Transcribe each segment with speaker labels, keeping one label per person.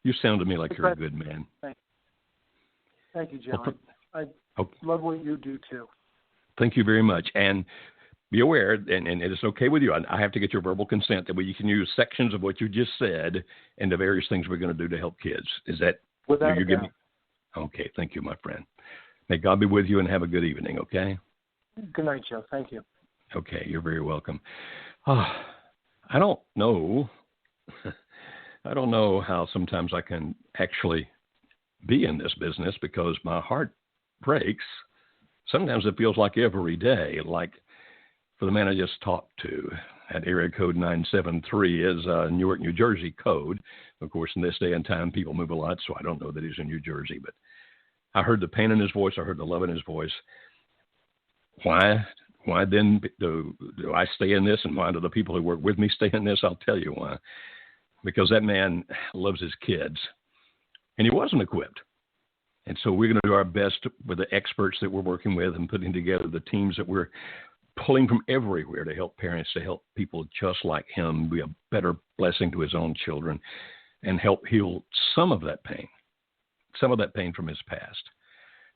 Speaker 1: You sound to me like you're a good man.
Speaker 2: Thank you, John. I
Speaker 1: Okay.
Speaker 2: love what you do, too.
Speaker 1: Thank you very much. And be aware, and it's okay with you, I have to get your verbal consent that we can use sections of what you just said and the various things we're going to do to help kids. Is that
Speaker 2: Without
Speaker 1: you
Speaker 2: a
Speaker 1: give
Speaker 2: doubt.
Speaker 1: me? Okay, thank you, my friend. May God be with you and have a good evening, okay?
Speaker 2: Good night, Joe. Thank you.
Speaker 1: Okay, you're very welcome. I don't know. I don't know how sometimes I can actually be in this business because my heart breaks. Sometimes it feels like every day, like for the man I just talked to at area code 973 is Newark, New Jersey code. Of course, in this day and time, people move a lot, so I don't know that he's in New Jersey, but I heard the pain in his voice. I heard the love in his voice. Why then do I stay in this, and why do the people who work with me stay in this? I'll tell you why. Because that man loves his kids, and he wasn't equipped. And so we're going to do our best with the experts that we're working with and putting together the teams that we're pulling from everywhere to help parents, to help people just like him be a better blessing to his own children and help heal some of that pain from his past.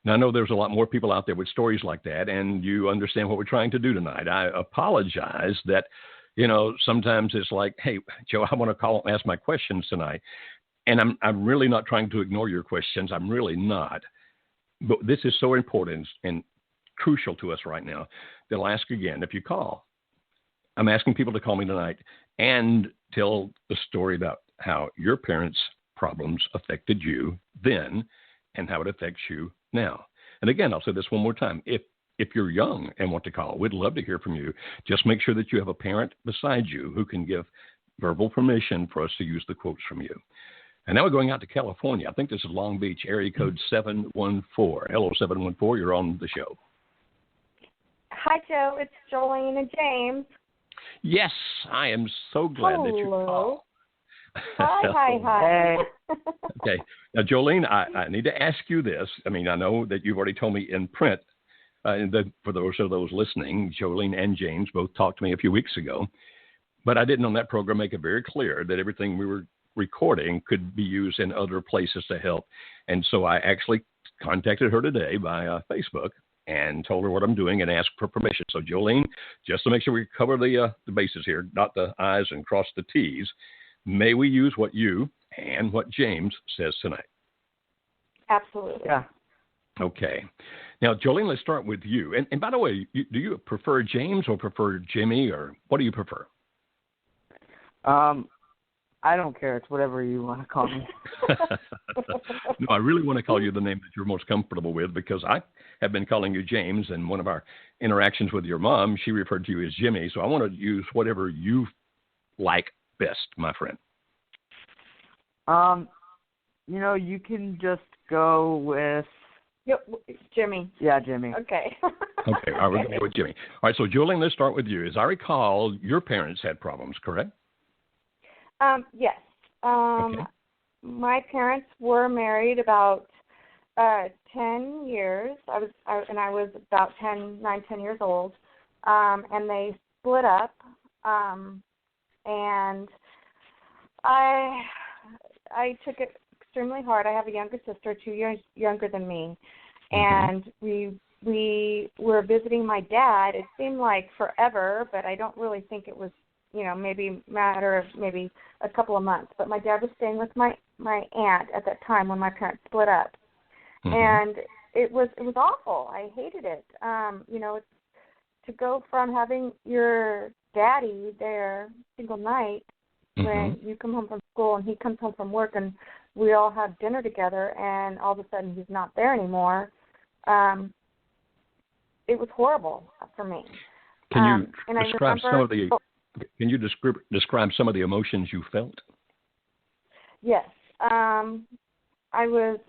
Speaker 1: Now, I know there's a lot more people out there with stories like that, and you understand what we're trying to do tonight. I apologize that, sometimes it's like, hey, Joe, I want to call and ask my questions tonight. And I'm really not trying to ignore your questions. I'm really not. But this is so important and crucial to us right now that I'll ask again. If you call, I'm asking people to call me tonight and tell the story about how your parents' problems affected you then and how it affects you now. And again, I'll say this one more time. If you're young and want to call, we'd love to hear from you. Just make sure that you have a parent beside you who can give verbal permission for us to use the quotes from you. And now we're going out to California. I think this is Long Beach, area code 714. Hello, 714. You're on the show.
Speaker 3: Hi, Joe. It's Jolene and James.
Speaker 1: Yes, I am so glad that you called.
Speaker 3: Hi.
Speaker 1: Okay. Now, Jolene, I need to ask you this. I mean, I know that you've already told me in print. For those listening, Jolene and James both talked to me a few weeks ago. But I didn't on that program make it very clear that everything we were recording could be used in other places to help. And so I actually contacted her today by Facebook and told her what I'm doing and asked for permission. So, Jolene, just to make sure we cover the bases here, dot the I's and cross the T's, may we use what you and what James says tonight?
Speaker 3: Absolutely.
Speaker 2: Yeah.
Speaker 1: Okay. Now, Jolene, let's start with you. And by the way, do you prefer James or prefer Jimmy, or what do you prefer?
Speaker 4: I don't care. It's whatever you want to call me.
Speaker 1: No, I really want to call you the name that you're most comfortable with, because I have been calling you James, and one of our interactions with your mom, she referred to you as Jimmy. So I want to use whatever you like best, my friend.
Speaker 4: You can just go with...
Speaker 3: Yep, Jimmy.
Speaker 4: Yeah, Jimmy.
Speaker 3: Okay.
Speaker 1: Okay, all right, we're going to go with Jimmy. All right, so Jolene, let's start with you. As I recall, your parents had problems, correct?
Speaker 3: Yes.
Speaker 1: Okay.
Speaker 3: My parents were married about 10 years. I was about 10 years old, and they split up. And I took it extremely hard. I have a younger sister, 2 years younger than me, and we were visiting my dad. It seemed like forever, but I don't really think it was, maybe a matter of maybe a couple of months. But my dad was staying with my aunt at that time when my parents split up, and it was awful. I hated it. To go from having your daddy there single night when you come home from school and he comes home from work and we all have dinner together, and all of a sudden he's not there anymore. It was horrible for me.
Speaker 1: Can you describe some of the? Can you describe some of the emotions you felt?
Speaker 3: Yes, I was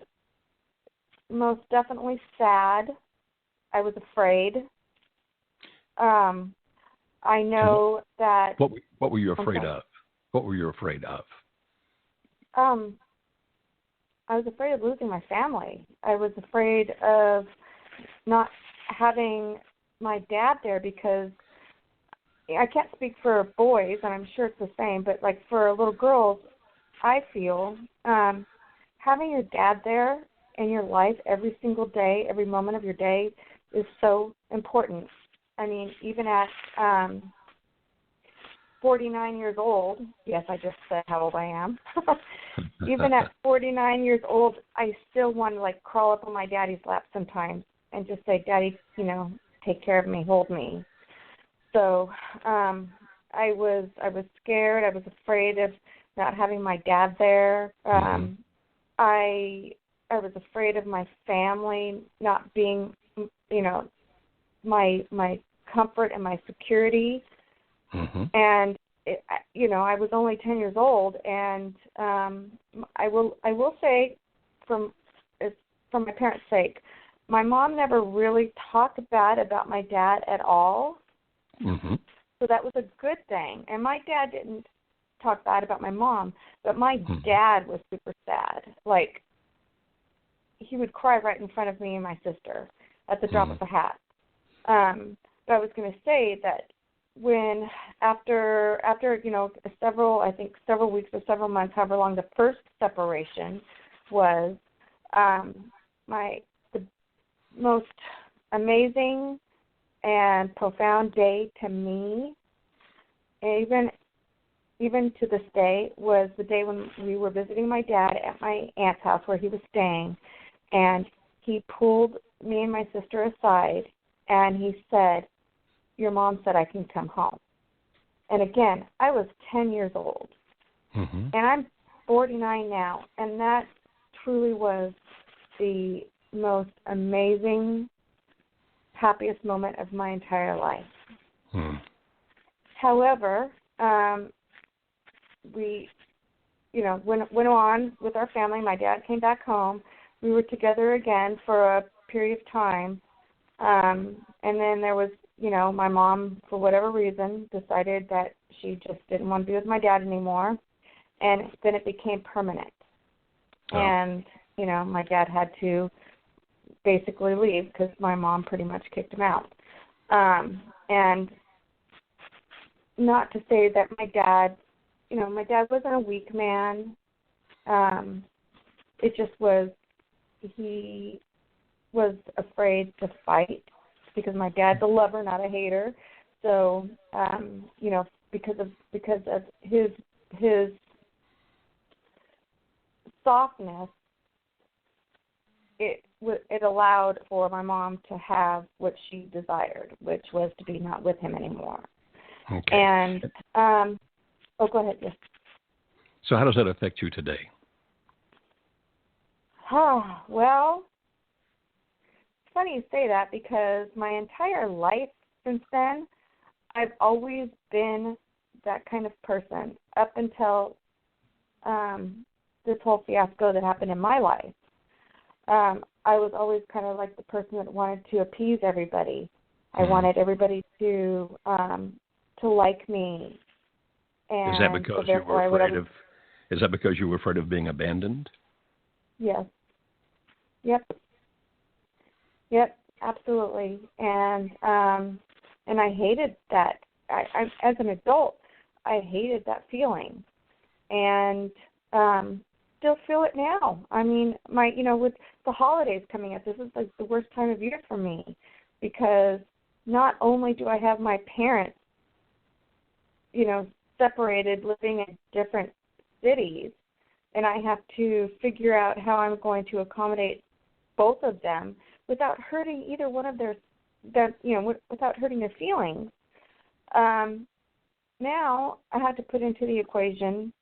Speaker 3: most definitely sad. I was afraid. I know that.
Speaker 1: What were you afraid of? What were you afraid of?
Speaker 3: I was afraid of losing my family. I was afraid of not having my dad there, because I can't speak for boys, and I'm sure it's the same, but like for little girls, I feel having your dad there in your life every single day, every moment of your day is so important. I mean, even at 49 years old, yes, I just said how old I am. Even at 49 years old, I still want to like crawl up on my daddy's lap sometimes and just say, Daddy, take care of me, hold me. So I was scared. I was afraid of not having my dad there. I was afraid of my family not being, my comfort and my security. And I was only 10 years old, and I will say, from my parents' sake, my mom never really talked bad about my dad at all. So that was a good thing. And my dad didn't talk bad about my mom, but my dad was super sad. Like, he would cry right in front of me and my sister at the drop of a hat. But I was going to say that when after several weeks or several months, however long the first separation was, the most amazing and profound day to me, even to this day, was the day when we were visiting my dad at my aunt's house where he was staying, and he pulled me and my sister aside and he said, your mom said I can come home. And again, I was 10 years old. And I'm 49 now, and that truly was the most amazing, happiest moment of my entire life. However, we, went on with our family. My dad came back home. We were together again for a period of time. And then there was, my mom, for whatever reason, decided that she just didn't want to be with my dad anymore. And then it became permanent. And, my dad had to basically leave because my mom pretty much kicked him out. And not to say that my dad wasn't a weak man. It just was, he was afraid to fight because my dad's a lover, not a hater. So, because of his softness, it allowed for my mom to have what she desired, which was to be not with him anymore.
Speaker 1: Okay.
Speaker 3: And go ahead. Yes.
Speaker 1: So how does that affect you today?
Speaker 3: Well, it's funny you say that because my entire life since then, I've always been that kind of person up until this whole fiasco that happened in my life. I was always kind of like the person that wanted to appease everybody. I wanted everybody to like me. And
Speaker 1: is that because you were afraid of? Is that because you were afraid of being abandoned?
Speaker 3: Yes. Yep. Absolutely. And I hated that. I as an adult, I hated that feeling, and still feel it now. I mean, with the holidays coming up, this is like the worst time of year for me because not only do I have my parents, separated, living in different cities, and I have to figure out how I'm going to accommodate both of them without hurting either one of without hurting their feelings. Now I had to put into the equation,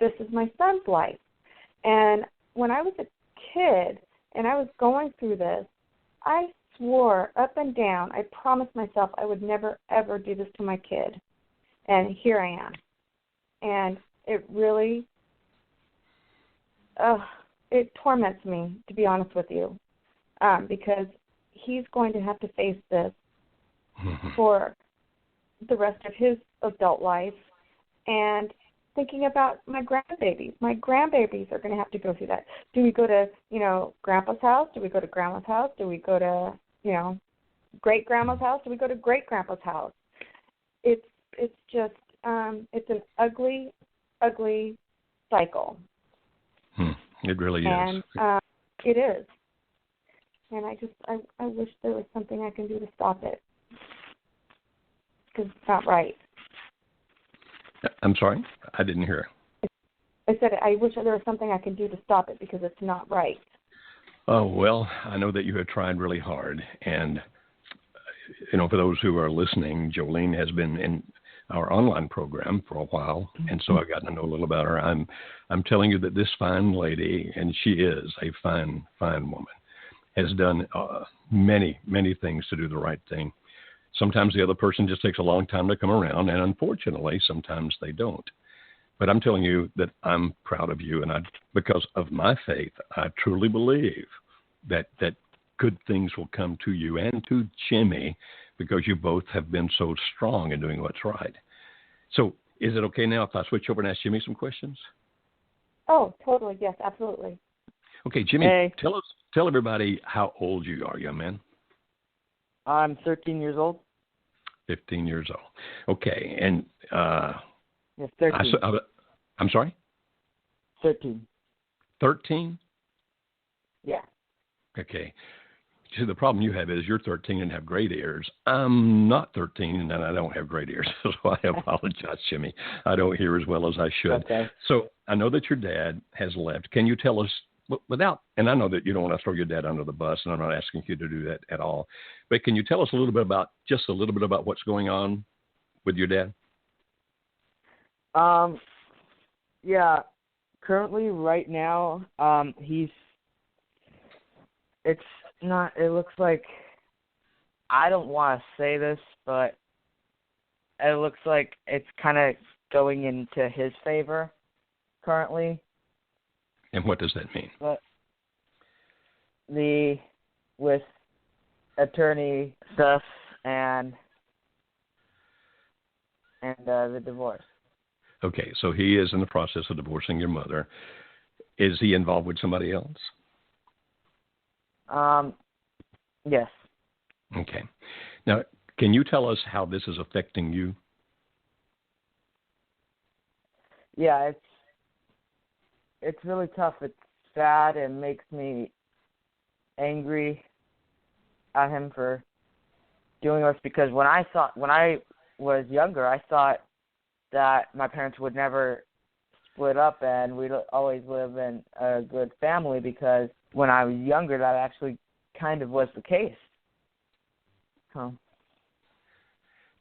Speaker 3: this is my son's life. And when I was a kid and I was going through this, I swore up and down, I promised myself I would never, ever do this to my kid. And here I am. And it really, it torments me, to be honest with you, because he's going to have to face this for the rest of his adult life. And thinking about my grandbabies. My grandbabies are going to have to go through that. Do we go to, Grandpa's house? Do we go to Grandma's house? Do we go to, great-grandma's house? Do we go to great-grandpa's house? It's just, it's an ugly, ugly cycle.
Speaker 1: It really
Speaker 3: and,
Speaker 1: is.
Speaker 3: And it is. And I wish there was something I can do to stop it. Because it's not right.
Speaker 1: I'm sorry? I didn't hear.
Speaker 3: I said I wish there was something I can do to stop it because it's not right.
Speaker 1: Oh, well, I know that you have tried really hard. And, for those who are listening, Jolene has been in our online program for a while, and so I've gotten to know a little about her. I'm telling you that this fine lady, and she is a fine, fine woman, has done many, many things to do the right thing. Sometimes the other person just takes a long time to come around, and unfortunately, sometimes they don't. But I'm telling you that I'm proud of you, and because of my faith, I truly believe that good things will come to you and to Jimmy because you both have been so strong in doing what's right. So is it okay now if I switch over and ask Jimmy some questions?
Speaker 3: Oh, totally. Yes, absolutely.
Speaker 1: Okay, Jimmy,
Speaker 4: Hey.
Speaker 1: tell everybody how old you are, young man.
Speaker 4: I'm 13 years old.
Speaker 1: 15 years old. Okay, and
Speaker 4: Yes, 13.
Speaker 1: I'm sorry?
Speaker 4: 13.
Speaker 1: 13?
Speaker 4: Yeah.
Speaker 1: Okay. See, the problem you have is you're 13 and have great ears. I'm not 13 and I don't have great ears, so I apologize, Jimmy. I don't hear as well as I should.
Speaker 4: Okay.
Speaker 1: So I know that your dad has left. Can you tell us, and I know that you don't want to throw your dad under the bus, and I'm not asking you to do that at all, but can you tell us a little bit about what's going on with your dad?
Speaker 4: Yeah. Currently, right now, it looks like, I don't want to say this, but it looks like it's kind of going into his favor currently.
Speaker 1: And what does that mean?
Speaker 4: But with attorney stuff and the divorce.
Speaker 1: Okay, so he is in the process of divorcing your mother. Is he involved with somebody else?
Speaker 4: Yes.
Speaker 1: Okay. Now, can you tell us how this is affecting you?
Speaker 4: Yeah, it's really tough. It's sad and makes me angry at him for doing this because when I was younger, I thought that my parents would never split up and we'd always live in a good family because when I was younger, that actually kind of was the case.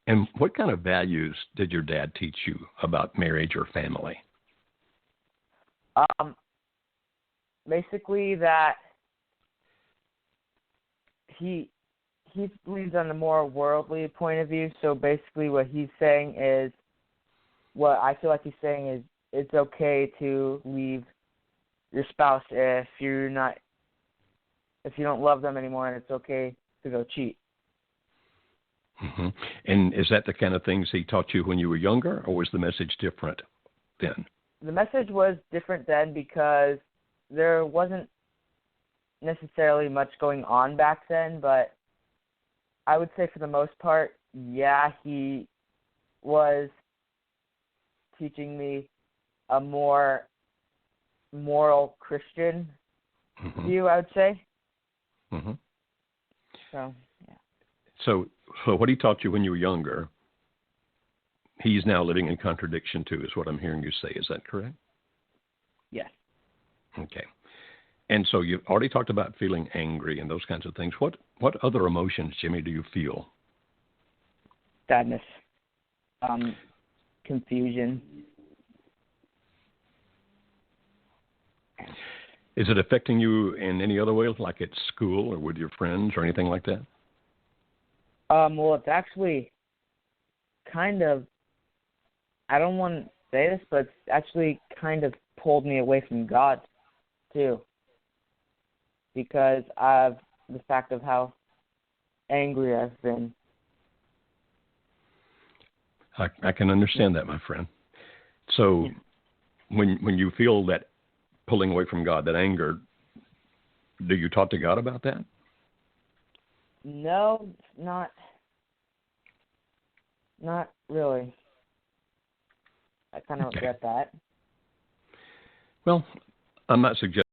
Speaker 1: And what kind of values did your dad teach you about marriage or family?
Speaker 4: Basically that he believes on the more worldly point of view. So basically what he's saying is, what I feel like he's saying is it's okay to leave your spouse if you don't love them anymore, and it's okay to go cheat.
Speaker 1: Mm-hmm. And is that the kind of things he taught you when you were younger, or was the message different then?
Speaker 4: The message was different then because there wasn't necessarily much going on back then, but I would say for the most part, yeah, he was teaching me a more moral Christian view, I would say.
Speaker 1: Mm-hmm.
Speaker 4: So, yeah.
Speaker 1: So what he taught you when you were younger, he's now living in contradiction to, is what I'm hearing you say. Is that correct?
Speaker 4: Yes.
Speaker 1: Okay. And so you've already talked about feeling angry and those kinds of things. What other emotions, Jimmy, do you feel?
Speaker 4: Sadness. Confusion.
Speaker 1: Is it affecting you in any other way, like at school or with your friends or anything like that?
Speaker 4: Well, it's actually kind of, I don't want to say this, but it's actually kind of pulled me away from God, too. Because of the fact of how angry I've been.
Speaker 1: I can understand that, my friend. So when you feel that pulling away from God, that anger, do you talk to God about that?
Speaker 4: No, not really. I kind of regret that.
Speaker 1: Well, I'm not suggesting